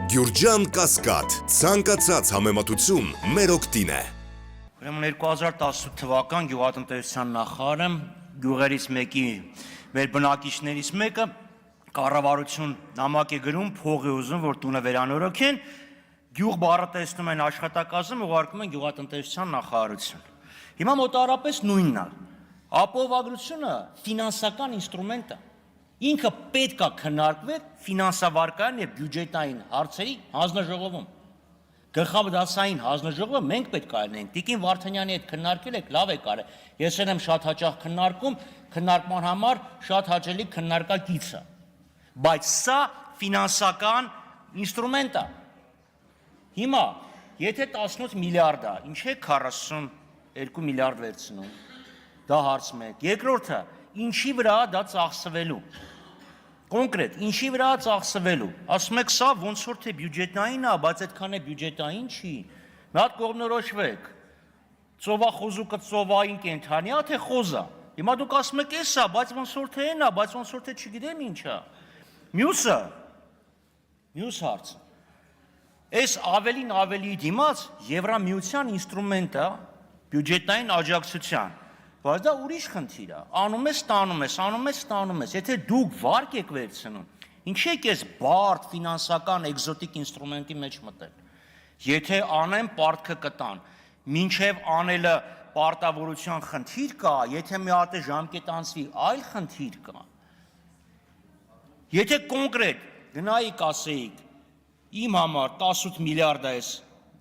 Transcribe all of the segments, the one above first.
Գյուրջան Կասկադ, ցանկացած համեմատություն մեր օգտին է։ Ուրեմն 2018 թվական գյուղատնտեսության նախարարը գյուղերից մեկի մեր բնակիչներից մեկը կառավարություն նամակ է գրում, փող է ուզում, որ տունը վերանորոգեն, գյուղ բառը տեսնում են աշխատակազմ, ուղարկում են գյուղատնտեսության նախարարություն։ Հիմա մոտավորապես նույնն է։ Ապահովագրությունը ֆինանսական ինստրումենտ է։ Ինքը պետք է քննարկվեր ֆինանսավարկային եւ բյուջետային հարցերի հանձնաժողովում։ Գլխավորդասային հանձնաժողովը մենք պետք է լինենք։ Տիկին Վարդանյանի հետ քննարկել եք, լավ եք արել։ Ես եմ շատ հաճախ քննարկում, քննարկման համար շատ հաճելի քննարկակից է։ Բայց սա ֆինանսական ինստրումենտ է։ Հիմա, եթե 18 միլիարդ է, ինչ է 42 միլիարդ վերցնում։ Դա հարց 1։ Երկրորդը, ինչի վրա դա ծախսվելու։ Կոնկրետ, ինչի վրա ծախսվելու։ Ասում եք, սա ոնց որ թե բյուջետային է, բայց այդքան է բյուջետային չի։ Մի հատ կողմնորոշվեք։ Ծովախոզուկը ծովային կենդանի է, թե խոզա։ Հիմա դուք ասում եք, էս է, բայց ոնց որ թե այն է, բայց ոնց որ թե չգիտեմ ինչ է։ Մյուս հարցը։ Այս ավելի դիմաց Եվրամիության ինստրումենտ է բյուջետային աջակցության։ Բայց դա ուրիշ խնդիր է, անում ես, ստանում ես, եթե դուք վարկ եք վերցնում, ինչի եք ես բարդ ֆինանսական էկզոտիկ ինստրումենտի մեջ մտել, եթե անեն պարտքը կտան, մինչև անելը պարտավորության խնդիր կա, եթե մի հատ ժամկետ անցվի, այլ խնդիր կա, եթե կոնկրետ գնայիք ասեիք, իմ համար 18 միլիարդ է ես,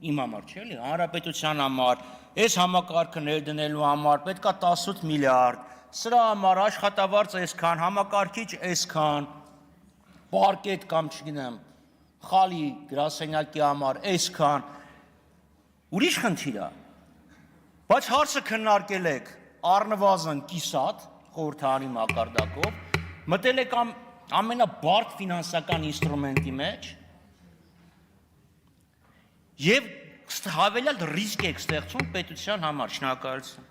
իմ համար չէ էլի, հանրապետության համար, այս համակարգը ներդնելու համար պետք է 18 միլիարդ, սրա համար աշխատավարձ այսքան, համակարգիչ այսքան, պարկետ կամ չգիտեմ, խալի գրասենյակի համար այսքան, ուրիշ խնդիր է, բայց հարցը քննարկել եք առնվազն կիսատ, խորհրդարանի մակարդակով, մտել եք ամենաբարդ ֆինանսական ինստրումենտի մեջ և հավելյալ ռիսկ եք ստեղծում պետության համար, շնորհակալություն։